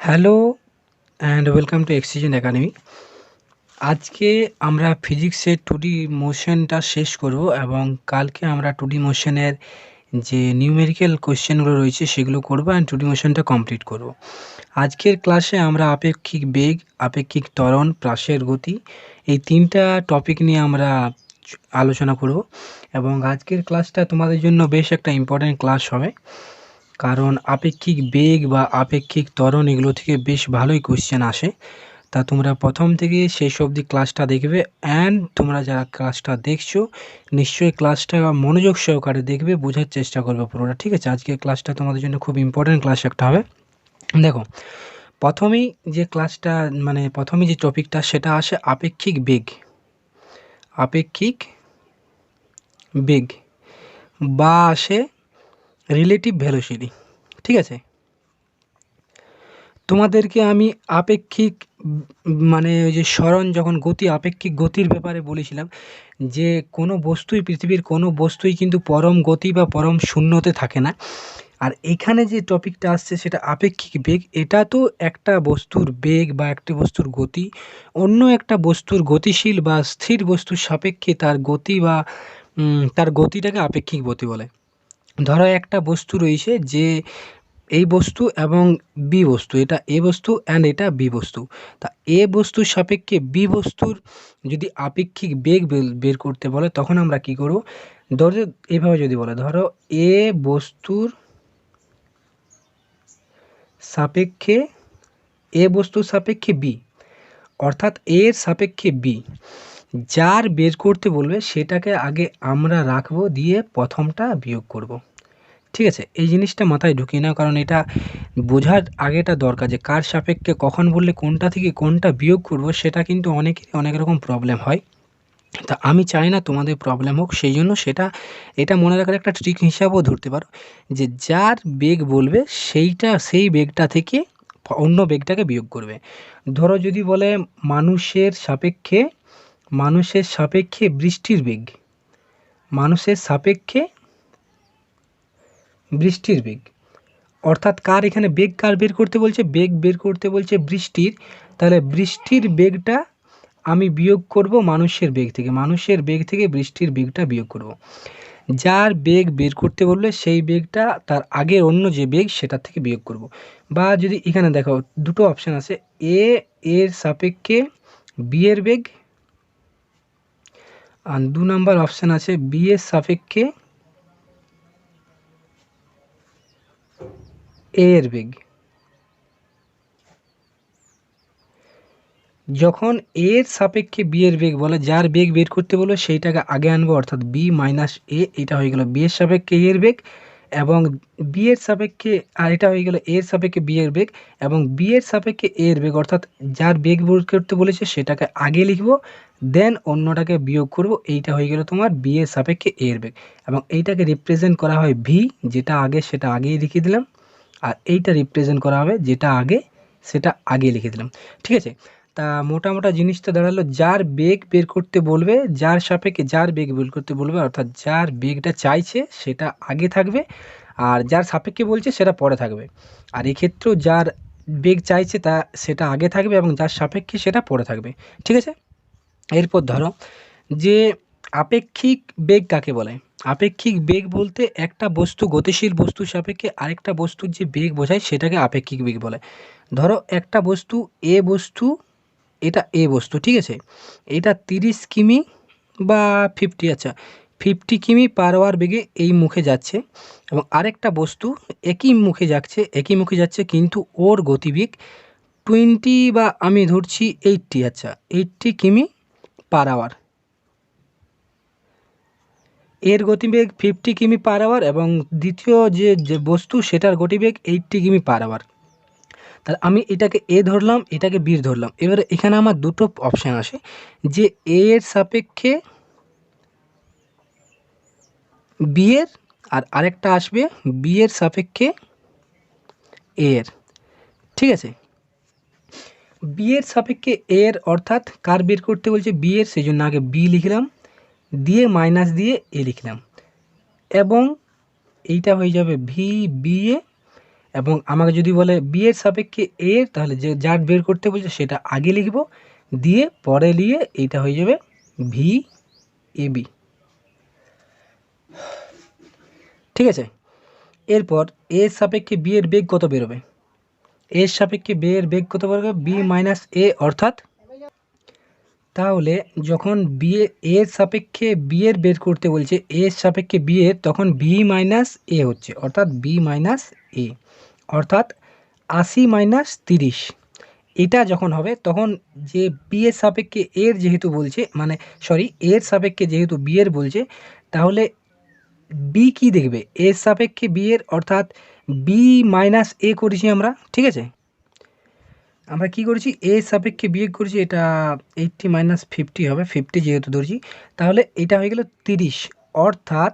Hello and welcome to Exigen academy. আজকে আমরা ফিজিক্সের 2D মোশনটা শেষ করব এবং কালকে আমরা 2D মোশনের যে নিউমেরিক্যাল কোয়েশ্চেনগুলো রয়েছে সেগুলো করব অ্যান্ড 2D মোশনটা কমপ্লিট করব। আজকের ক্লাসে আমরা আপেক্ষিক বেগ, আপেক্ষিক ত্বরণ, প্রাসের গতি এই 3টা টপিক নিয়ে আমরা আলোচনা করব এবং আজকের ক্লাসটা তোমাদের জন্য বেশ একটা ইম্পর্ট্যান্ট ক্লাস হবে, কারণ আপেক্ষিক বেগ বা আপেক্ষিক ত্বরণ এগুলো থেকে বেশ ভালোই কোয়েশ্চেন আসে। তা তোমরা প্রথম থেকে শেষ অবধি ক্লাসটা দেখবে অ্যান্ড তোমরা যারা ক্লাসটা দেখছো নিশ্চয়ই ক্লাসটা মনোযোগ সহকারে দেখবে, বোঝার চেষ্টা করবে পুরোটা, ঠিক আছে? আজকের ক্লাসটা তোমাদের জন্য খুব ইম্পর্ট্যান্ট ক্লাস একটা হবে। দেখো, প্রথমেই যে ক্লাসটা প্রথমেই যে টপিকটা সেটা আসে আপেক্ষিক বেগ। আপেক্ষিক বেগ বা আসে রিলেটিভ ভেলোসিটি, ঠিক আছে? তোমাদেরকে আমি আপেক্ষিক ওই যে সরণ যখন গতি, আপেক্ষিক গতির ব্যাপারে বলেছিলাম যে কোনো বস্তুই, পৃথিবীর কোনো বস্তুই কিন্তু পরম গতি বা পরম শূন্যতে থাকে না। আর এখানে যে টপিকটা আসছে সেটা আপেক্ষিক বেগ। এটা তো একটা বস্তুর বেগ বা একটা বস্তুর গতি অন্য একটা বস্তুর গতিশীল বা স্থির বস্তুর সাপেক্ষে তার গতি বা তার গতিটাকে আপেক্ষিক গতি বলে। ধরো একটা বস্তু রয়েছে যে এই বস্তু এবং বি বস্তু, এটা এ বস্তু অ্যান্ড এটা বি বস্তু। তা এ বস্তুর সাপেক্ষে বি বস্তুর যদি আপেক্ষিক বেগ বের করতে বলে তখন আমরা কি করব? ধরো এভাবে যদি বলে, ধরো এ বস্তুর সাপেক্ষে, এ বস্তুর সাপেক্ষে বি, অর্থাৎ এর সাপেক্ষে বি, যার বের করতে বলবে সেটাকে আগে আমরা রাখবো, দিয়ে প্রথমটা বিয়োগ করব। ঠিক আছে, এই জিনিসটা মাথায় ঢুকিয়ে নাও, কারণ এটা বোঝার আগেটা দরকার যে কার সাপেক্ষে কখন বললে কোনটা থেকে কোনটা বিয়োগ করব, সেটা কিন্তু অনেকেরই অনেক রকম প্রবলেম হয়। তা আমি চাই না তোমাদের প্রবলেম হোক, সেই জন্য এটা মনে রাখার একটা ট্রিক হিসাবেও ধরতে পারো যে যার বেগ বলবে সেই বেগটা থেকে অন্য বেগটাকে বিয়োগ করবে। ধরো যদি বলে মানুষের সাপেক্ষে বৃষ্টির বেগ, মানুষের সাপেক্ষে বৃষ্টির বেগ, অর্থাৎ কার এখানে বেগ কার বের করতে বলছে? বেগ বের করতে বলছে বৃষ্টির। তাহলে বৃষ্টির বেগটা আমি বিয়োগ করব মানুষের বেগ থেকে, মানুষের বেগ থেকে বৃষ্টির বেগটা বিয়োগ করব। যার বেগ বের করতে বললে সেই বেগটা তার আগের অন্য যে বেগ সেটার থেকে বিয়োগ করব। বা যদি এখানে দেখো দুটো অপশান আছে, এর সাপেক্ষে বি এর বেগ, আর 2 নম্বর অপশান আছে বি এর সাপেক্ষে এ এর বেগ। যখন এর সাপেক্ষে বি এর বেগ বলে, যার বেগ বের করতে বলবে সেইটাকে আগে আনবো, অর্থাৎ বি মাইনাস এ, এটা হয়ে গেল বি এর সাপেক্ষে এ এর বেগ, এবং বি এর সাপেক্ষে, আর এটা হয়ে গেল এর সাপেক্ষে বি এর বেগ এবং বি এর সাপেক্ষে এ এর বেগ, অর্থাৎ যার বেগ বের করতে বলেছে সেটাকে আগে লিখবো, দেন অন্যটাকে বিয়োগ করব। এইটা হয়ে গেল তোমার বি এর সাপেক্ষে এ এর বেগ, এবং এইটাকে রিপ্রেজেন্ট করা হয় ভি, যেটা আগে সেটা আগেই লিখে দিলাম, আর এইটা রিপ্রেজেন্ট করা হবে যেটা আগে সেটা আগে লিখে দিলাম। ঠিক আছে, তা মোটা জিনিসটা দাঁড়ালো, যার বেগ বের করতে বলবে, যার সাপেক্ষে যার বেগ বের করতে বলবে, অর্থাৎ যার বেগটা চাইছে সেটা আগে থাকবে আর যার সাপেক্ষে বলছে সেটা পরে থাকবে। আর এক্ষেত্রেও যার বেগ চাইছে সেটা আগে থাকবে এবং যার সাপেক্ষে সেটা পরে থাকবে। ঠিক আছে, এরপর ধরো যে আপেক্ষিক বেগ কাকে বলে? আপেক্ষিক বেগ বলতে একটা বস্তু, গতিশীল বস্তুর সাপেক্ষে আরেকটা বস্তুর যে বেগ বোঝায় সেটাকে আপেক্ষিক বেগ বলে। ধরো একটা বস্তু এ বস্তু, এটা এ বস্তু, ঠিক আছে? এটা 30 কিমি বা 50 কিমি পার আওয়ার বেগে এই মুখে যাচ্ছে, এবং আরেকটা বস্তু একই মুখে যাচ্ছে কিন্তু ওর গতিবেগ 20 বা আমি ধরছি 80 কিমি পার আওয়ার। এর গতিবেগ 50 কিমি পার আওয়ার এবং দ্বিতীয় যে বস্তু সেটার গতিবেগ 80 কিমি পার আওয়ার। তাহলে আমি এটাকে এ ধরলাম, এটাকে বি ধরলাম। এবারে এখানে আমার দুটো অপশান আসে, যে এ এর সাপেক্ষে বি এর, আর আরেকটা আসবে বি এর সাপেক্ষে এ এর। ঠিক আছে, বি এর সাপেক্ষে এ এর, অর্থাৎ কার বের করতে বলছে? বি এর, সেই জন্য আগে বি লিখলাম, দিয়ে মাইনাস দিয়ে এ লিখলাম, এবং এইটা হয়ে যাবে ভি বি এ, এবং আমাকে যদি বলে বি এর সাপেক্ষে এ, তাহলে যে যার বের করতে বলছে সেটা আগে লিখব, দিয়ে পরে নিয়ে এইটা হয়ে যাবে ভি এ বি। ঠিক আছে, এরপর এর সাপেক্ষে বি এর বেগ কত বেরোবে, এর সাপেক্ষে বি এর বেগ কত বেরোবে বি মাইনাস এ, অর্থাৎ তাহলে যখন বি এর সাপেক্ষে বি এর বের করতে বলছে এর সাপেক্ষে বি এর, তখন বি মাইনাস এ হচ্ছে, অর্থাৎ বি মাইনাস এ, অর্থাৎ 80 মাইনাস 30। এটা যখন হবে তখন যে বি এর সাপেক্ষে এর যেহেতু বলছে, মানে সরি এর সাপেক্ষে যেহেতু বি এর বলছে, তাহলে বি কি দেখবে এর সাপেক্ষে বি এর, অর্থাৎ বি মাইনাস এ করেছি আমরা। ঠিক আছে, আমরা কি করেছি এ সাপেক্ষে বিয়োগ করেছি, এটা 80 মাইনাস 50 হবে, 50 যেহেতু ধরছি, তাহলে এটা হয়ে গেল 30, অর্থাৎ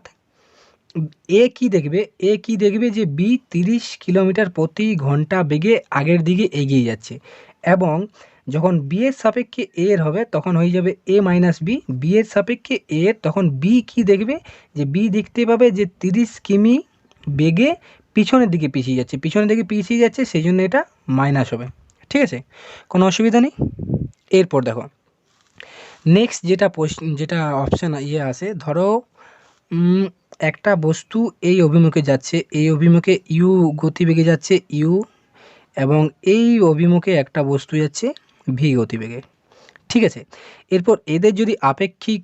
এ কি দেখবে, এ কি দেখবে যে বি 30 কিলোমিটার প্রতি ঘন্টা বেগে আগের দিকে এগিয়ে যাচ্ছে, এবং যখন বি এর সাপেক্ষে এ এর হবে তখন হয়ে যাবে এ মাইনাস বি, বি এর সাপেক্ষে এ এর, তখন বি কি দেখবে যে বি দেখতে পাবে যে 30 কিমি বেগে পিছনের দিকে পিছিয়ে যাচ্ছে, পিছনের দিকে পিছিয়ে যাচ্ছে, সেই জন্য এটা মাইনাস হবে। ঠিক আছে, কোনো অসুবিধা নেই। এরপর দেখো নেক্সট যেটা অপশান আসে, ধরো একটা বস্তু এই অভিমুখে যাচ্ছে, এই অভিমুখে ইউ গতিবেগে যাচ্ছে ইউ, এবং এই অভিমুখে একটা বস্তু যাচ্ছে ভি গতিবেগে। ঠিক আছে, এরপর এদের যদি আপেক্ষিক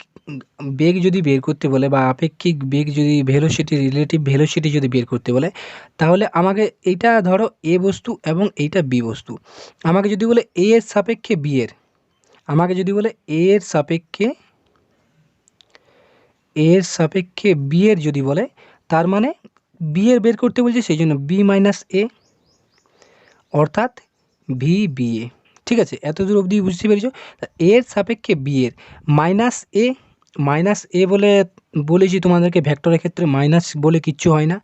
বেগ যদি বের করতে বলে, বা আপেক্ষিক বেগ যদি ভেলোসিটি, রিলেটিভ ভেলোসিটি যদি বের করতে বলে, তাহলে আমাকে এইটা ধরো এ বস্তু এবং এইটা বি বস্তু, আমাকে যদি বলে এ এর সাপেক্ষে বি এর, আমাকে যদি বলে এ এর সাপেক্ষে বি এর যদি বলে, তার মানে বি এর বের করতে বলছে, সেই জন্য বি মাইনাস এ, অর্থাৎ ভি বি এ। ঠিক আছে, এত দূর অবধি বুঝতে পেরেছো। এর সাপেক্ষে বি এর মাইনাস এ বলে বলেছি তোমাদেরকে, ভেক্টরের ক্ষেত্রে মাইনাস বলে কিচ্ছু হয় না,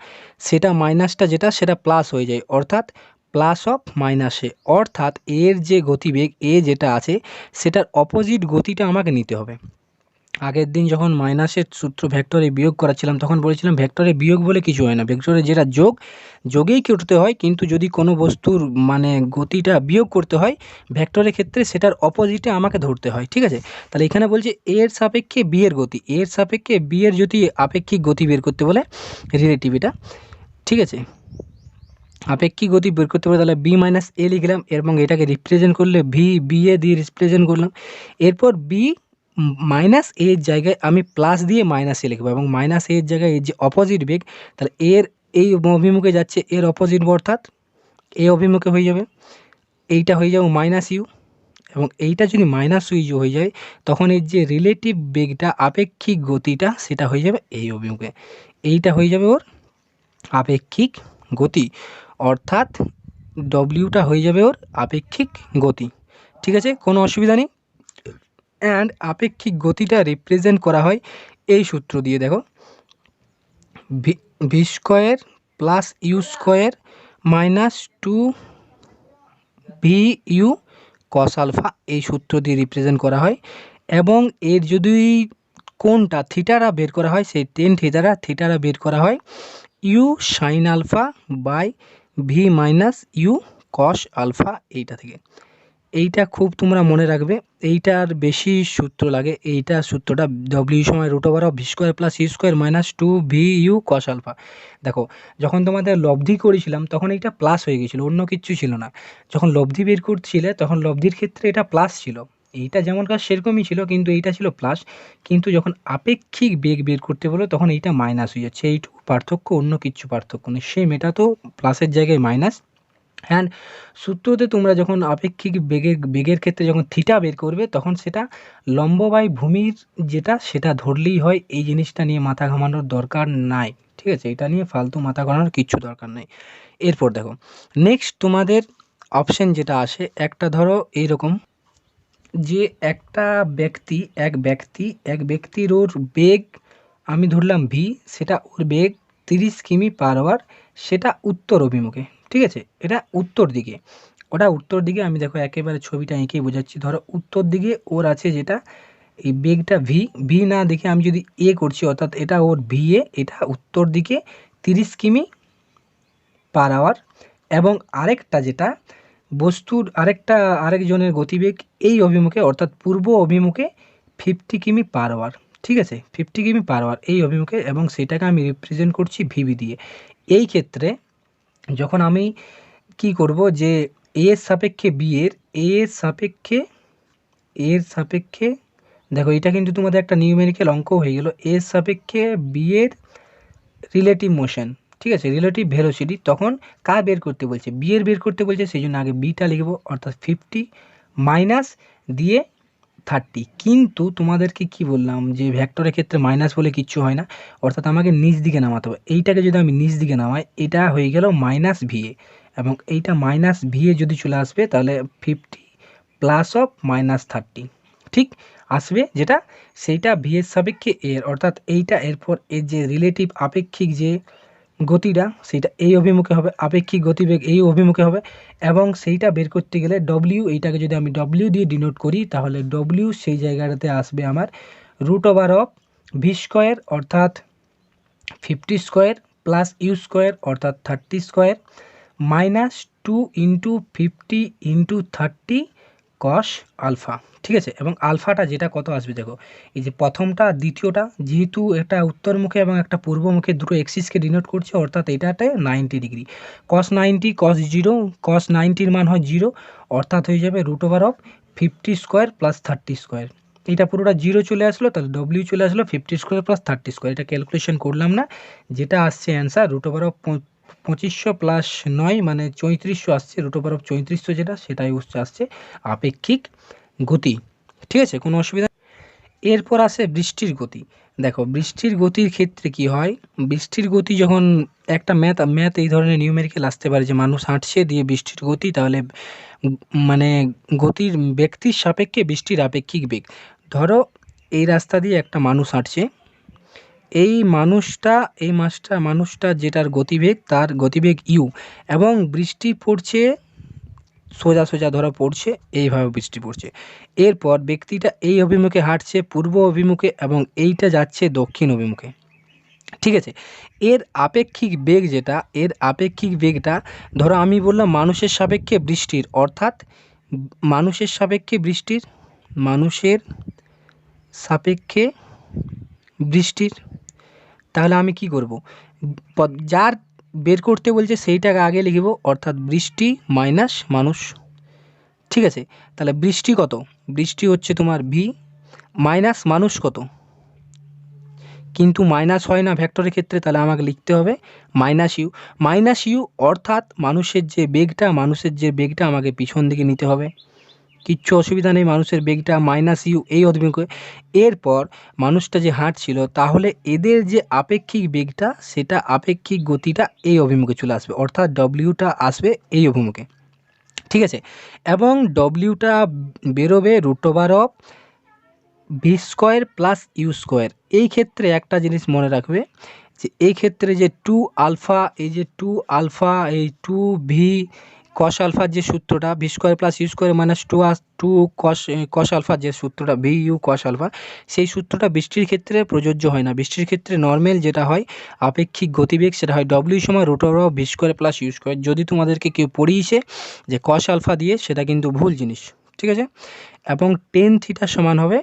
সেটা মাইনাসটা যেটা সেটা প্লাস হয়ে যায়, অর্থাৎ প্লাস অফ মাইনাস এ, অর্থাৎ এর যে গতিবেগ এ যেটা আছে সেটার অপোজিট গতিটা আমাকে নিতে হবে। আগের দিন যখন মাইনাসের সূত্র ভেক্টরে বিয়োগ করাচ্ছিলাম তখন বলেছিলাম ভেক্টরে বিয়োগ বলে কিছু হয় না, ভেক্টরে যেটা যোগেই করতে হয়, কিন্তু যদি কোনো বস্তুর মানে গতিটা বিয়োগ করতে হয় ভেক্টরের ক্ষেত্রে সেটার অপোজিটে আমাকে ধরতে হয়। ঠিক আছে, তাহলে এখানে বলছে এর সাপেক্ষে বি এর গতি, এর সাপেক্ষে বি এর যদি আপেক্ষিক গতি বের করতে বলে, রিলেটিভ এটা। ঠিক আছে, আপেক্ষিক গতি বের করতে পারে, তাহলে বি মাইনাস এ লিখলাম, এবং এটাকে রিপ্রেজেন্ট করলে ভি বি এ দিয়ে রিপ্রেজেন্ট করলাম। এরপর বি মাইনাস এর জায়গায় আমি প্লাস দিয়ে মাইনাস এ লিখবো, এবং মাইনাস এর জায়গায় এর যে অপোজিট বেগ, তাহলে এর এই অভিমুখে যাচ্ছে এর অপোজিট, অর্থাৎ এ অভিমুখে হয়ে যাবে, এইটা হয়ে যাবে মাইনাস ইউ, এবং এইটা যদি মাইনাস ইউ হয়ে যায় তখন এর যে রিলেটিভ বেগটা আপেক্ষিক গতিটা সেটা হয়ে যাবে এই অভিমুখে, এইটা হয়ে যাবে ওর আপেক্ষিক গতি, অর্থাৎ ডব্লিউটা হয়ে যাবে ওর আপেক্ষিক গতি। ঠিক আছে, কোনো অসুবিধা নেই। অ্যান্ড আপেক্ষিক গতিটা রিপ্রেজেন্ট করা হয় এই সূত্র দিয়ে, দেখো V square plus U square minus 2 V U cos alpha, এই সূত্র দিয়ে রিপ্রেজেন্ট করা হয়। এবং এর যদি কোনটা থিটারা বের করা হয়, সেই টেন থিটারা বের করা হয় U sine alpha by V minus U cos alpha, এইটা থেকে। এইটা খুব তোমরা মনে রাখবে, এইটার বেশি সূত্র লাগে, এইটা সূত্রটা ডব্লিউ সময় root over of V square plus U square minus 2 V U cos alpha. দেখো যখন তোমাদের লব্ধি করেছিলাম তখন এইটা প্লাস হয়ে গেছিলো, অন্য কিচ্ছু ছিল না। যখন লব্ধি বের করছিলে তখন লব্ধির ক্ষেত্রে এটা প্লাস ছিল, এইটা যেমন কাজ সেরকমই ছিল, কিন্তু এইটা ছিল প্লাস, কিন্তু যখন আপেক্ষিক বেগ বের করতে বলো তখন এইটা মাইনাস হয়ে যাচ্ছে, এইটুকু পার্থক্য, অন্য কিচ্ছু পার্থক্য নেই, সেম এটা তো প্লাসের জায়গায় মাইনাস। অ্যান্ড সূত্রতে তোমরা যখন আপেক্ষিক বেগের ক্ষেত্রে যখন থিটা বের করবে তখন সেটা লম্ব বাই ভূমির যেটা সেটা ধরলেই হয়, এই জিনিসটা নিয়ে মাথা ঘামানোর দরকার নাই। ঠিক আছে, এটা নিয়ে ফালতু মাথা ঘামানোর কিচ্ছু দরকার নেই। এরপর দেখো নেক্সট তোমাদের অপশন যেটা আসে, একটা ধরো এইরকম যে এক ব্যক্তির ওর বেগ আমি ধরলাম ভি, সেটা ওর বেগ 30 কিমি পার আওয়ার, সেটা উত্তর অভিমুখে। ঠিক আছে, এটা উত্তর দিকে, ওটা উত্তর দিকে, আমি দেখো একেবারে ছবিটা এঁকে বোঝাচ্ছি, ধরো উত্তর দিকে ওর আছে যেটা এই বেগটা ভি না দেখে আমি যদি এ করছি, অর্থাৎ এটা ওর ভি এ, এটা উত্তর দিকে 30 কিমি পার আওয়ার, এবং আরেকটা যেটা বস্তুর আরেকজনের গতিবেগ এই অভিমুখে অর্থাৎ পূর্ব অভিমুখে 50 কিমি পার আওয়ার, ঠিক আছে, 50 কিমি পার আওয়ার এই অভিমুখে, এবং সেটাকে আমি রিপ্রেজেন্ট করছি ভিবি দিয়ে। এই ক্ষেত্রে যখন আমি কি করব যে এ এর সাপেক্ষে বি এর সাপেক্ষে দেখো এটা কিন্তু তোমাদের একটা নিউমেরিক্যাল অঙ্ক হয়ে গেল, এর সাপেক্ষে বি এর রিলেটিভ মোশন, ঠিক আছে, রিলেটিভ ভেলোসিটি, তখন কার বের করতে বলছে, বি এর বের করতে বলছে, সেই জন্য আগে বিটা লিখবো, অর্থাৎ 50 মাইনাস দিয়ে 30। কিন্তু তোমাদেরকে কি বললাম যে ভেক্টরের ক্ষেত্রে মাইনাস বলে কিচ্ছু হয় না, অর্থাৎ আমাকে নিচ দিকে নামাতে হবে। এইটাকে যদি আমি নিচ দিকে নামাই এটা হয়ে গেল মাইনাস ভিএ, এবং এইটা মাইনাস ভিএ যদি চলে আসবে তাহলে 50 প্লাস অফ মাইনাস 30 ঠিক আসবে, যেটা সেইটা ভি এর সাপেক্ষে এর, অর্থাৎ এইটা এরপর এর যে রিলেটিভ আপেক্ষিক যে গতিটা সেটা এই অভিমুখে হবে, আপেক্ষিক গতিবেগ এই অভিমুখে হবে, এবং সেইটা বের করতে গেলে ডব্লিউ, এইটাকে যদি আমি ডব্লিউ দিয়ে ডিনোট করি তাহলে ডব্লিউ সেই জায়গাটাতে আসবে আমার root over of V square অর্থাৎ 50 স্কোয়ার প্লাস ইউ স্কোয়ার অর্থাৎ 30 square minus 2 into 50 into 30 cos alpha, ঠিক আছে। এবং আলফাটা যেটা কত আসবে দেখো, এই যে প্রথমটা দ্বিতীয়টা যেহেতু একটা উত্তরমুখে এবং একটা পূর্বমুখে দুটো এক্সিসকে ডিনোট করছে, অর্থাৎ এটাতে 90 ডিগ্রি, কস 90 কস 0, কস 90-র মান হয় 0, অর্থাৎ হয়ে যাবে root over of 50 square plus 30 square. এটা পুরোটা 0 চলে আসলো, তাহলে ডব্লিউ চলে আসলো 50 স্কোয়ার প্লাস 30 স্কোয়ার, এটা ক্যালকুলেশন করলাম না, যেটা আসছে answer root over of 2500 plus 9 মানে 3400 আসছে, রুট ওভার অফ 3400 যেটা সেটাই আসছে আপেক্ষিক গতি, ঠিক আছে, কোনো অসুবিধা। এরপর আসে বৃষ্টির গতি। দেখো বৃষ্টির গতির ক্ষেত্রে কি হয়, বৃষ্টির গতি যখন একটা ম্যাথ এই ধরনের নিউমেরিক্যাল আসতে পারে যে মানুষ হাঁটছে দিয়ে বৃষ্টির গতি, তাহলে মানে গতির ব্যক্তির সাপেক্ষে বৃষ্টির আপেক্ষিক বেগ। ধরো এই রাস্তা দিয়ে একটা মানুষ হাঁটছে, এই মানুষটা যেটার গতিবেগ তার গতিবেগ ইউ, এবং বৃষ্টি পড়ছে সোজা ধরা পড়ছে, এইভাবে বৃষ্টি পড়ছে। এরপর ব্যক্তিটা এই অভিমুখে হাঁটছে পূর্ব অভিমুখে, এবং এইটা যাচ্ছে দক্ষিণ অভিমুখে, ঠিক আছে। এর আপেক্ষিক বেগ যেটা, এর আপেক্ষিক বেগটা ধরো আমি বললাম মানুষের সাপেক্ষে বৃষ্টির, অর্থাৎ মানুষের সাপেক্ষে বৃষ্টির, তাহলে আমি কি করব, যার বের করতে বলছে সেইটাকে আগে লিখব, অর্থাৎ বৃষ্টি মাইনাস মানুষ, ঠিক আছে। তাহলে বৃষ্টি কত, বৃষ্টি হচ্ছে তোমার ভি মাইনাস মানুষ কত, কিন্তু মাইনাস হয় না ভেক্টরের ক্ষেত্রে, তাহলে আমাকে লিখতে হবে মাইনাস ইউ, অর্থাৎ মানুষের যে বেগটা আমাকে পিছন দিকে নিতে হবে, কিচ্ছু অসুবিধা নেই, মানুষের বেগটা মাইনাস ইউ এই অভিমুখে। এরপর মানুষটা যে হাঁটছিল, তাহলে এদের যে আপেক্ষিক বেগটা সেটা আপেক্ষিক গতিটা এই অভিমুখে চলে আসবে, অর্থাৎ ডব্লিউটা আসবে এই অভিমুখে, ঠিক আছে। এবং ডব্লিউটা বেরোবে root over of V square plus U square. এই ক্ষেত্রে একটা জিনিস মনে রাখবে যে এই ক্ষেত্রে যে 2 আলফা, এই 2 ভি কস আলফার যে সূত্রটা, V square plus U square minus 2 cos আলফার যে সূত্রটা ভি ইউ কস আলফা, সেই সূত্রটা বৃষ্টির ক্ষেত্রে প্রযোজ্য হয় না। বৃষ্টির ক্ষেত্রে নর্মাল যেটা হয় আপেক্ষিক গতিবেগ, সেটা হয় ডব্লিউ সমান root over of V square plus U square. যদি তোমাদেরকে কেউ পড়িয়েছে যে কস আলফা দিয়ে, সেটা কিন্তু ভুল জিনিস, ঠিক আছে। এবং টেন থিটা সমান হবে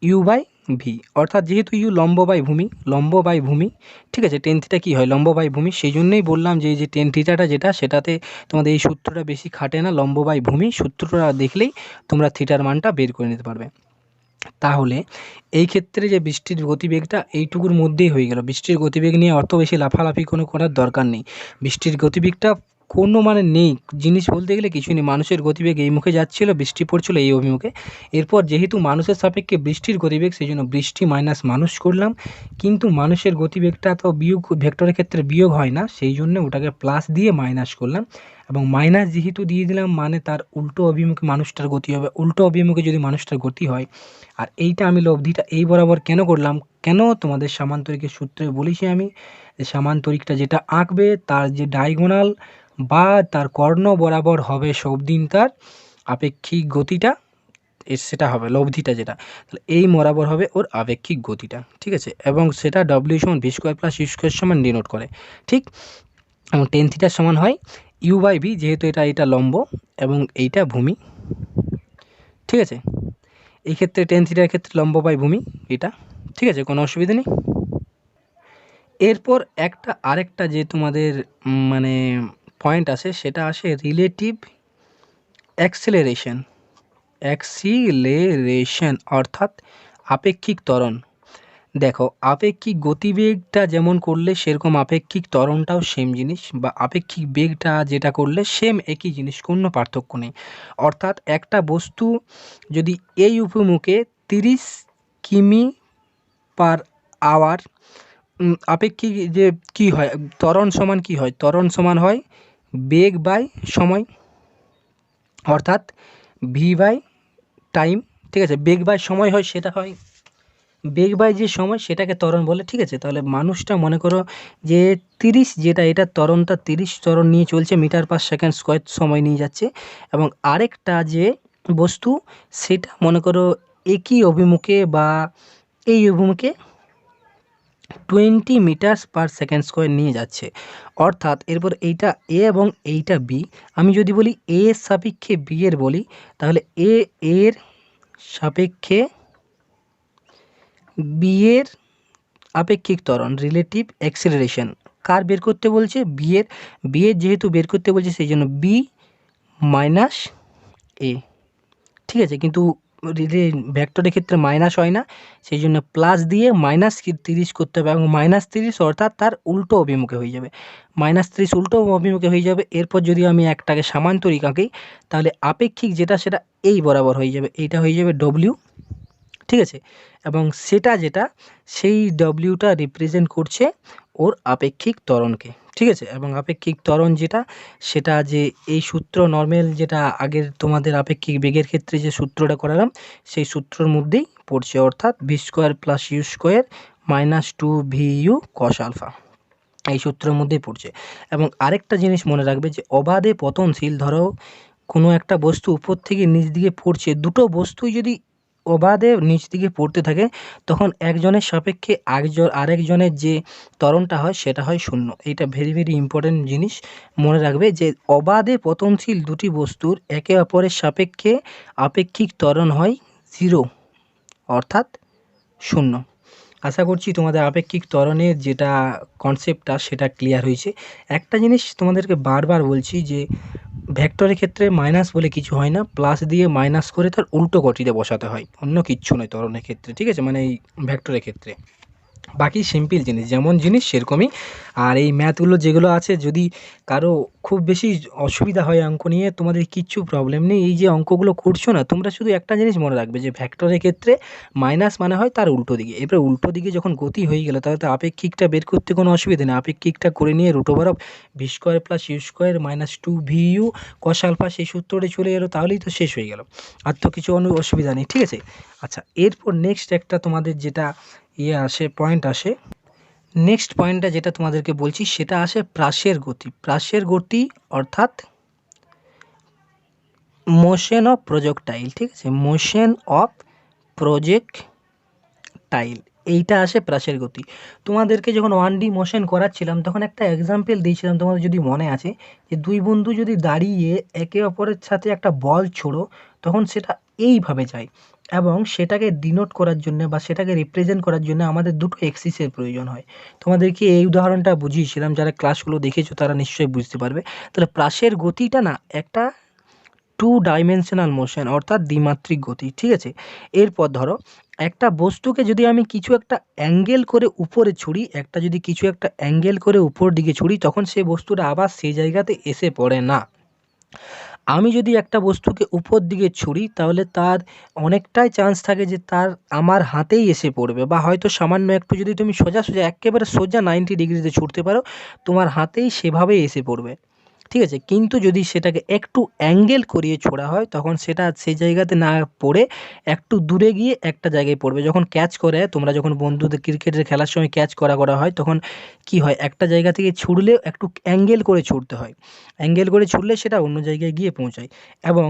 ইউ বাই ভি, অর্থাৎ যেহেতু ইউ লম্ব বাই ভূমি, ঠিক আছে, টেন থিটা কী হয় লম্ব বাই ভূমি, সেই জন্যই বললাম যে এই যে টেন থিটাটা যেটা, সেটাতে তোমাদের এই সূত্রটা বেশি খাটে না, লম্ব বাই ভূমি সূত্রটা দেখলেই তোমরা থিটার মানটা বের করে নিতে পারবে। তাহলে এই ক্ষেত্রে যে বৃষ্টির গতিবেগটা এইটুকুর মধ্যেই হয়ে গেল, বৃষ্টির গতিবেগ নিয়ে অত বেশি লাফালাফি করার দরকার নেই, বৃষ্টির গতিবেগটা কোনো মানে নেই, জিনিস বলতে গেলে কিছুই নেই, মানুষের গতিবেগ এই মুখে যাচ্ছিলো, বৃষ্টি পড়ছিলো এই অভিমুখে। এরপর যেহেতু মানুষের সাপেক্ষে বৃষ্টির গতিবেগ, সেই জন্য বৃষ্টি মাইনাস মানুষ করলাম, কিন্তু মানুষের গতিবেগটা তো বিয়োগ ভেক্টরের ক্ষেত্রে বিয়োগ হয় না, সেই জন্য ওটাকে প্লাস দিয়ে মাইনাস করলাম, এবং মাইনাস যেহেতু দিয়ে দিলাম মানে তার উল্টো অভিমুখে মানুষটার গতি হবে, উল্টো অভিমুখে যদি মানুষটার গতি হয়, আর এইটা আমি লব্ধিটা এই বরাবর কেন করলাম, কেন তোমাদের সামান্তরিকের সূত্রে বলেছি আমি যে সামান্তরিকটা যেটা আঁকবে তার যে ডায়াগোনাল বা তার কর্ণ বরাবর হবে সব দিন তার আপেক্ষিক গতিটা, সেটা হবে লব্ধিটা যেটা, তাহলে এই বরাবর হবে ওর আপেক্ষিক গতিটা, ঠিক আছে। এবং সেটা ডব্লিউ সমান V square plus U square সমান ডিনোট করে, ঠিক। এবং টেন থিটার সমান হয় ইউ বাই ভি, যেহেতু এটা লম্ব এবং এইটা ভূমি, ঠিক আছে। এই ক্ষেত্রে টেন থিটার ক্ষেত্রে লম্ব বাই ভূমি এটা, ঠিক আছে, কোনো অসুবিধা নেই। এরপর আরেকটা যে তোমাদের মানে পয়েন্ট আসে, সেটা আসে রিলেটিভ অ্যাক্সিলারেশন অর্থাৎ আপেক্ষিক ত্বরণ। দেখো, আপেক্ষিক গতিবেগটা যেমন করলে সেরকম আপেক্ষিক ত্বরণটাও সেম জিনিস, বা আপেক্ষিক বেগটা যেটা করলে সেম একই জিনিস, কোনো পার্থক্য নেই। অর্থাৎ একটা বস্তু যদি এই অভিমুখে 30 কিমি পার আওয়ার, আপেক্ষিক যে কি হয়, ত্বরণ সমান কি হয়, ত্বরণ সমান হয় বেগ বাই সময়, অর্থাৎ ভি বাই টাইম, ঠিক আছে। বেগ বাই সময় হয়, সেটা হয় বেগ বাই যে সময়, সেটাকে ত্বরণ বলে, ঠিক আছে। তাহলে মানুষটা মনে করো যে 30, যেটা এটা ত্বরণটা 30 ত্বরণ নিয়ে চলছে, মিটার পার সেকেন্ড স্কোয়ার সময় নিয়ে যাচ্ছে, এবং আরেকটা যে বস্তু সেটা মনে করো একই অভিমুখে বা এই অভিমুখে 20 মিটার পার সেকেন্ড স্কোয়ার নিয়ে যাচ্ছে। অর্থাৎ এরপর এইটা এ এবং এইটা বি, আমি যদি বলি এ এর সাপেক্ষে বি এর বলি, তাহলে এ এর সাপেক্ষে বি এর আপেক্ষিক ত্বরণ রিলেটিভ অ্যাক্সিলারেশন কার বের করতে বলছে, বি এর যেহেতু বের করতে বলছে, সেই জন্য বি মাইনাস এ, ঠিক আছে। কিন্তু ভেক্টরের ক্ষেত্রে মাইনাস হয় না, সেই জন্য প্লাস দিয়ে মাইনাস 30 করতে হবে, এবং -30 অর্থাৎ তার উল্টো অভিমুখে হয়ে যাবে, -30 উল্টো অভিমুখে হয়ে যাবে। এরপর যদি আমি একটাকে সামান্তরিক আঁকি, তাহলে আপেক্ষিক যেটা সেটা এই বরাবর হয়ে যাবে, এইটা হয়ে যাবে ডব্লিউ, ঠিক আছে। এবং সেটা যেটা, সেই ডব্লিউটা রিপ্রেজেন্ট করছে ওর আপেক্ষিক ত্বরণকে, ঠিক আছে। এবং আপেক্ষিক ত্বরণ যেটা, সেটা যে এই সূত্র নর্মাল যেটা আগের তোমাদের আপেক্ষিক বেগের ক্ষেত্রে যে সূত্রটা করালাম, সেই সূত্রর মধ্যেই পড়ছে, অর্থাৎ V square plus U square minus 2 VU cos alpha, এই সূত্রের মধ্যেই পড়ছে। এবং আরেকটা জিনিস মনে রাখবে যে অবাধে পতনশীল, ধরো কোনো একটা বস্তু উপর থেকে নিচ দিকে পড়ছে, দুটো বস্তুই যদি অবাধে নিচ দিকে পড়তে থাকে, তখন একজনের সাপেক্ষে আরেকজনের যে ত্বরণটা হয় সেটা হয় শূন্য। এইটা ভেরি ভেরি ইম্পর্টেন্ট জিনিস মনে রাখবে, যে অবাধে পতনশীল দুটি বস্তুর একে অপরের সাপেক্ষে আপেক্ষিক ত্বরণ হয় 0, অর্থাৎ শূন্য। আশা করছি তোমাদের আপেক্ষিক ত্বরণের যেটা কনসেপ্টটা সেটা ক্লিয়ার হয়েছে। একটা জিনিস তোমাদেরকে বারবার বলছি, যে ভেক্টরের ক্ষেত্রে মাইনাস বলে কিছু হয় না, প্লাস দিয়ে মাইনাস করে তার উল্টো গতিতে বসাতে হয়, অন্য কিচ্ছু নয় ত্বরণের ক্ষেত্রে, ঠিক আছে, মানে এই ভেক্টরের ক্ষেত্রে। বাকি সিম্পল জিনিস, যেমন জিনিস সেরকমই। আর এই ম্যাথগুলো যেগুলো আছে, যদি কারো খুব বেশি অসুবিধা হয় অঙ্ক নিয়ে, তোমাদের কিচ্ছু প্রবলেম নেই, এই যে অঙ্কগুলো করছো না, তোমরা শুধু একটা জিনিস মনে রাখবে, যে ভেক্টরের ক্ষেত্রে মাইনাস মানে হয় তার উল্টো দিকে। এবার উল্টো দিকে যখন গতি হয়ে গেল, তাহলে তো আপেক্ষিকটা বের করতে কোনো অসুবিধা নেই, আপেক্ষিকটা করে নিয়ে √ওভার V square plus U square minus 2 VU cos alpha, সেই সূত্রটা চলে গেলো, তাহলেই তো শেষ হয়ে গেল, আর তো কিছু অসুবিধা নেই, ঠিক আছে। আচ্ছা, এরপর নেক্সট একটা তোমাদের যেটা পয়েন্ট আসে, নেক্সট পয়েন্টটা যেটা তোমাদেরকে বলছি, সেটা আসে প্রাসের গতি অর্থাৎ মোশন অফ প্রজেক্টাইল, ঠিক আছে, মোশন অফ প্রজেক্টাইল, এইটা আসে প্রাসের গতি। তোমাদেরকে যখন 1D মোশন করাচ্ছিলাম, তখন একটা এক্সাম্পল দিয়েছিলাম, তোমাদের যদি মনে আছে, যে দুই বন্ধু যদি দাঁড়িয়ে একে অপরের সাথে একটা বল ছোড়ো, তখন সেটা এইভাবে যায়, এবং সেটাকে ডিনোট করার জন্য বা সেটাকে রিপ্রেজেন্ট করার জন্য আমাদের দুটো এক্সিসের প্রয়োজন হয়। তোমাদেরকে এই উদাহরণটা বুঝিয়েছিলাম, যারা ক্লাসগুলো দেখেছো তারা নিশ্চয়ই বুঝতে পারবে। তাহলে প্রাসের গতিটা না একটা 2 ডাইমেনশনাল মোশন, অর্থাৎ দ্বিমাত্রিক গতি, ঠিক আছে। এরপর ধরো একটা বস্তুকে যদি আমি কিছু একটা অ্যাঙ্গেল করে উপরে ছুড়ি, কিছু একটা অ্যাঙ্গেল করে উপর দিকে ছুড়ি, তখন সেই বস্তুটা আবার সেই জায়গাতে এসে পড়ে না। আমি যদি একটা বস্তুকে উপর দিকে ছুড়ি, তাহলে তার অনেকটাই চান্স থাকে যে তার আমার হাতেই এসে পড়বে, বা হয়তো সামান্য একটু যদি তুমি একেবারে সোজা 90 ডিগ্রিতে ছুটতে পারো, তোমার হাতেই সেভাবেই এসে পড়বে, ঠিক আছে। কিন্তু যদি সেটাকে একটু অ্যাঙ্গেল করিয়ে ছোড়া হয়, তখন সেটা সেই জায়গাতে না পড়ে একটু দূরে গিয়ে একটা জায়গায় পড়বে। যখন ক্যাচ করে, তোমরা যখন বন্ধুদের ক্রিকেটের খেলার সময় ক্যাচ করা হয়, তখন কি হয়, একটা জায়গা থেকে ছুড়লে একটু অ্যাঙ্গেল করে ছুটতে হয়, অ্যাঙ্গেল করে ছুড়লে সেটা অন্য জায়গায় গিয়ে পৌঁছায়। এবং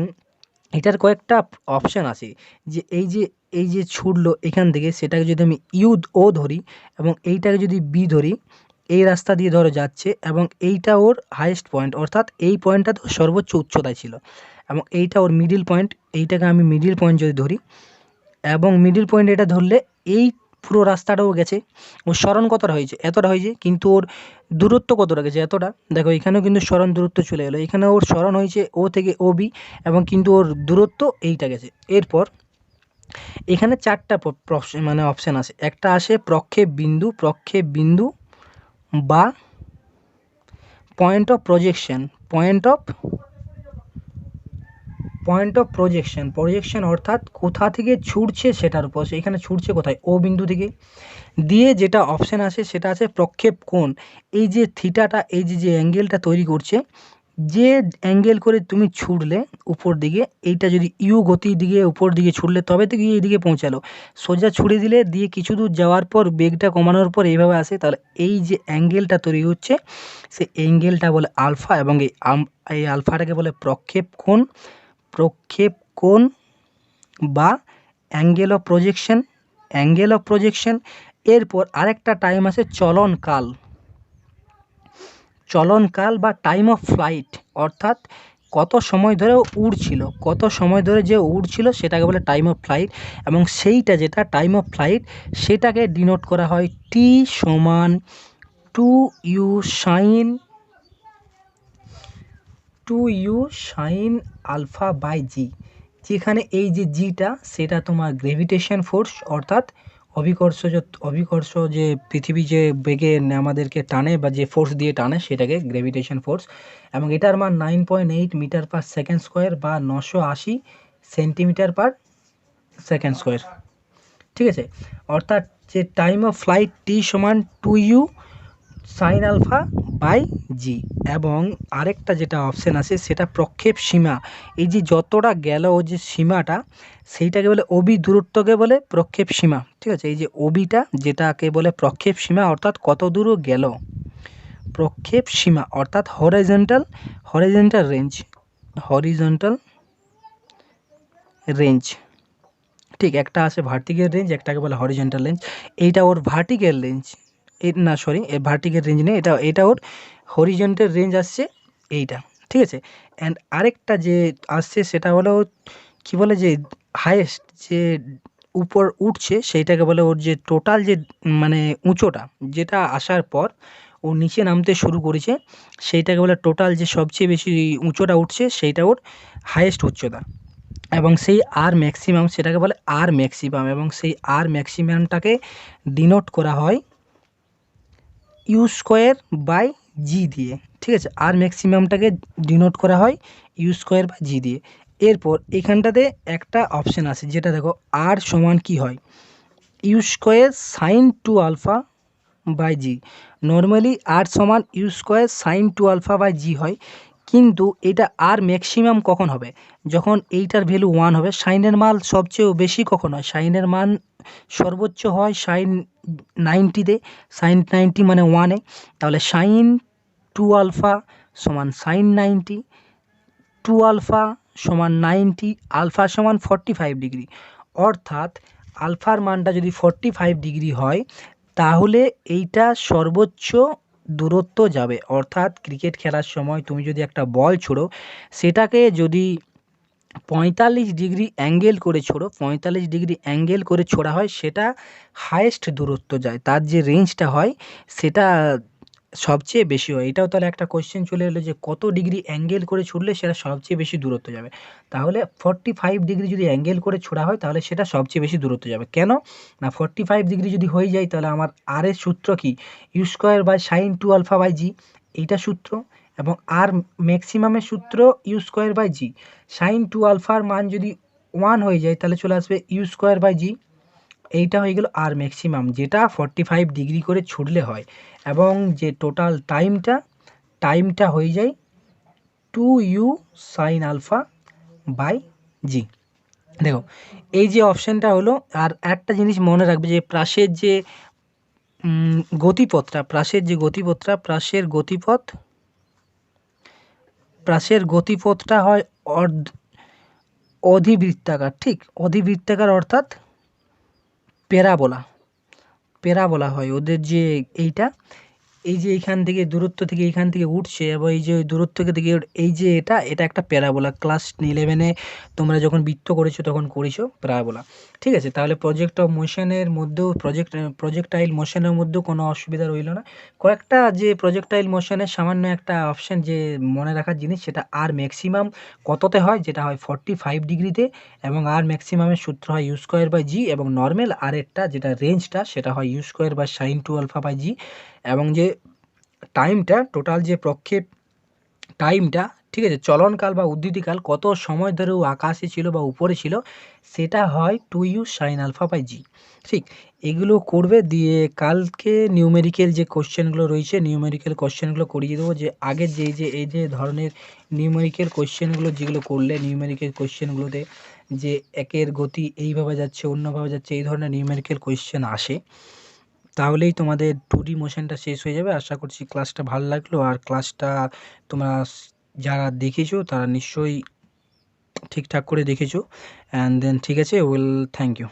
এটার কয়েকটা অপশান আছে, যে এই যে ছুটলো এখান থেকে, সেটাকে যদি আমি ও ধরি এবং এইটাকে যদি বি ধরি, এই রাস্তা দিয়ে ধরো যাচ্ছে এবং এইটা ওর হাইয়েস্ট পয়েন্ট, অর্থাৎ এই পয়েন্টটা তো সর্বোচ্চ উচ্চতায় ছিল এবং এইটা ওর মিডিল পয়েন্ট, এইটাকে আমি মিডিল পয়েন্ট যদি ধরি এবং মিডিল পয়েন্ট এটা ধরলে এই পুরো রাস্তাটাও গেছে, ওর সরণ কতটা হয়েছে, এতটা হয়েছে, কিন্তু ওর দূরত্ব কতটা গেছে, এতটা। দেখো এখানেও কিন্তু সরণ দূরত্ব চলে এলো, এখানে ওর সরণ হয়েছে ও থেকে ও বি এবং কিন্তু ওর দূরত্ব এইটা গেছে। এরপর এখানে চারটা মানে অপশান আছে, একটা আসে প্রক্ষেপ বিন্দু বা point of projection, point of projection অর্থাৎ কোথা থেকে ছুটছে সেটার উপর, এখানে ছুটছে কোথায়, ও বিন্দু থেকে। দিয়ে যেটা অপশান আছে সেটা আছে প্রক্ষেপ কোণ, এই যে থিটাটা, এই যে অ্যাঙ্গেলটা তৈরি করছে, যে অ্যাঙ্গেল করে তুমি ছুটলে উপর দিকে, এইটা যদি ইউ গতির দিকে উপর দিকে ছুটলে তবে তো গিয়ে এইদিকে পৌঁছালো, সোজা ছুড়ে দিলে দিয়ে কিছু দূর যাওয়ার পর বেগটা কমানোর পর এইভাবে আসে, তাহলে এই যে অ্যাঙ্গেলটা তৈরি হচ্ছে সেই অ্যাঙ্গেলটা বলে আলফা এবং এই আলফাটাকে বলে প্রক্ষেপ কোণ বা অ্যাঙ্গেল অফ প্রজেকশন। এরপর আরেকটা টাইম আছে চলনকাল বা টাইম অফ ফ্লাইট, অর্থাৎ কত সময় ধরে যে উড়ছিল সেটাকে বলে টাইম অফ ফ্লাইট এবং সেইটা যেটা টাইম অফ ফ্লাইট সেটাকে ডিনোট করা হয় টি সমান 2u সাইন আলফা বাই জি, যেখানে এই যে জিটা সেটা তোমার গ্র্যাভিটেশন ফোর্স, অর্থাৎ অভিকর্ষ যে পৃথিবী যে বেগে আমাদেরকে টানে বা যে ফোর্স দিয়ে টানে সেটাকে গ্র্যাভিটেশন ফোর্স, এবং এটার মান 9.8 মিটার পার সেকেন্ড স্কোয়ার বা 980 সেন্টিমিটার পার সেকেন্ড স্কোয়ার। ঠিক আছে, অর্থাৎ যে টাইম অফ ফ্লাইট টি সমান 2u সাইন আলফা বাই জি। এবং আরেকটা যেটা অপশান আছে সেটা প্রক্ষেপ সীমা, এই যে যতটা গেল ও যে সীমাটা সেইটাকে বলে ওবি দূরত্বকে বলে প্রক্ষেপ সীমা। ঠিক আছে, এই যে ওবিটা যেটাকে বলে প্রক্ষেপ সীমা, অর্থাৎ কত দূর গেল, প্রক্ষেপ সীমা অর্থাৎ হরিজন্টাল রেঞ্জ। ঠিক, একটা আছে ভার্টিক্যাল রেঞ্জ, একটাকে বলে হরিজন্টাল রেঞ্জ। এইটা ওর ভার্টিক্যাল রেঞ্জ, ভার্টিক্যাল রেঞ্জ নেই, এটা ওর হরিজন্টাল রেঞ্জ আসছে এইটা। ঠিক আছে, অ্যান্ড আরেকটা যে আসছে সেটা হলো কি বলে যে হাইয়েস্ট যে উপর উঠছে সেইটাকে বলে ওর যে টোটাল যে মানে উঁচুটা যেটা আসার পর ও নিচে নামতে শুরু করেছে সেইটাকে বলে টোটাল যে সবচেয়ে বেশি উঁচুটা উঠছে সেইটা ওর হাইয়েস্ট উচ্চতা, এবং সেই আর ম্যাক্সিমাম সেটাকে বলে আর ম্যাক্সিমাম, এবং সেই আর ম্যাক্সিমামটাকে ডিনোট করা হয় ইউ স্কোয়ার বাই জি দিয়ে। ঠিক আছে, আর ম্যাক্সিমামটাকে ডিনোট করা হয় ইউ স্কোয়ার বাই জি দিয়ে। এরপর এখানটাতে একটা অপশান আছে যেটা দেখো আর সমান কি হয়, U square sine 2 alpha by G. Normally আর সমান U square sine 2 alpha by G হয়, কিন্তু এটা আর ম্যাক্সিমাম কখন হবে, যখন এইটার ভ্যালু 1 হবে। সাইনের মান সবচেয়ে বেশি কখন হয়, সাইনের মান সর্বোচ্চ হয় সাইন 90-তে, সাইন 90 মানে 1-এ, তাহলে সাইন 2 আলফা সমান সাইন 90, 2 আলফা সমান 90, আলফা সমান 45 ডিগ্রি, অর্থাৎ আলফার মানটা যদি 45 ডিগ্রি হয় তাহলে এইটা সর্বোচ্চ দূরত্ব যাবে। অর্থাৎ ক্রিকেট খেলার সময় তুমি যদি একটা বল ছোড়ো সেটাকে যদি 45 ডিগ্রি অ্যাঙ্গেল করে ছোড়া হয় সেটা হায়েস্ট দূরত্ব যায়, তার যে রেঞ্জটা হয় সেটা সবচেয়ে বেশি হয়। এটাও তাহলে একটা কোয়েশ্চেন চলে এলো যে কত ডিগ্রি অ্যাঙ্গেল করে ছুটলে সেটা সবচেয়ে বেশি দূরত্ব যাবে, তাহলে 45 ডিগ্রি যদি অ্যাঙ্গেল করে ছোড়া হয় তাহলে সেটা সবচেয়ে বেশি দূরত্ব যাবে। কেন না, 45 ডিগ্রি যদি হয়ে যায় তাহলে আমার আর এর সূত্র কি, U square by sine 2 alpha by G, এইটা সূত্র, এবং আর ম্যাক্সিমামের সূত্র U square by G. Sine 2 আলফার মান যদি 1 হয়ে যায় তাহলে চলে আসবে ইউ স্কোয়ার বাই জি, এইটা হয়ে গেল আর ম্যাক্সিমাম যেটা 45 ডিগ্রি করে ছুটলে হয়, এবং যে টোটাল টাইমটা হয়ে যায় 2u সাইন আলফা বাই জি। দেখো এই যে অপশানটা হলো, আর একটা জিনিস মনে রাখবে যে প্রাসের যে প্রাসের গতিপথটা হয় অধিবৃত্তাকার। ঠিক, অধিবৃত্তাকার অর্থাৎ প্যারাবোলা হয় ওদের যে এইটা, এই যে এইখান থেকে দূরত্ব থেকে এইখান থেকে উঠছে এবং এই যে দূরত্ব থেকে এই যে এটা একটা প্যারাবোলা। ক্লাস 11-এ তোমরা যখন বৃত্ত করেছো তখন করেছো প্যারাবোলা, ঠিক আছে? তাহলে প্রজেক্ট অফ মোশনের মধ্যেও প্রজেক্টাইল মোশনের মধ্যেও কোনো অসুবিধা রইল না। কয়েকটা যে প্রজেক্টাইল মোশনের সামান্য একটা অপশন যে মনে রাখার জিনিস, সেটা আর ম্যাক্সিমাম কততে হয়, যেটা হয় 45 ডিগ্রিতে, এবং আর ম্যাক্সিমামের সূত্র হয় u²/g, এবং নর্মাল আর এরটা যেটা রেঞ্জটা সেটা হয় u²/sin2α/g। এবং যে টাইমটা টোটাল যে প্রক্ষেপ টাইমটা, ঠিক আছে, চলনকাল বা উদ্ধৃতিকাল কত সময় ধরে ও আকাশে ছিল বা উপরে ছিল, সেটা হয় 2u sin α/g। ঠিক, এগুলো করবে। দিয়ে কালকে নিউমেরিক্যাল যে কোশ্চেনগুলো রয়েছে, নিউমেরিক্যাল কোশ্চেনগুলো করিয়ে দেবো। যে আগের যে এই যে ধরনের নিউমেরিক্যাল কোশ্চেনগুলো যেগুলো করলে, নিউমেরিক্যাল কোশ্চেনগুলোতে যে একের গতি এইভাবে যাচ্ছে অন্যভাবে যাচ্ছে, এই ধরনের নিউমেরিক্যাল কোশ্চেন আসে, তাহলেই তোমাদের 2D মোশনটা শেষ হয়ে যাবে। আশা করছি ক্লাসটা ভালো লাগলো। আর ক্লাসটা তোমরা যারা দেখেছো তারা নিশ্চয়ই ঠিকঠাক করে দেখেছো। অ্যান্ড দেন ঠিক আছে, থ্যাংক ইউ।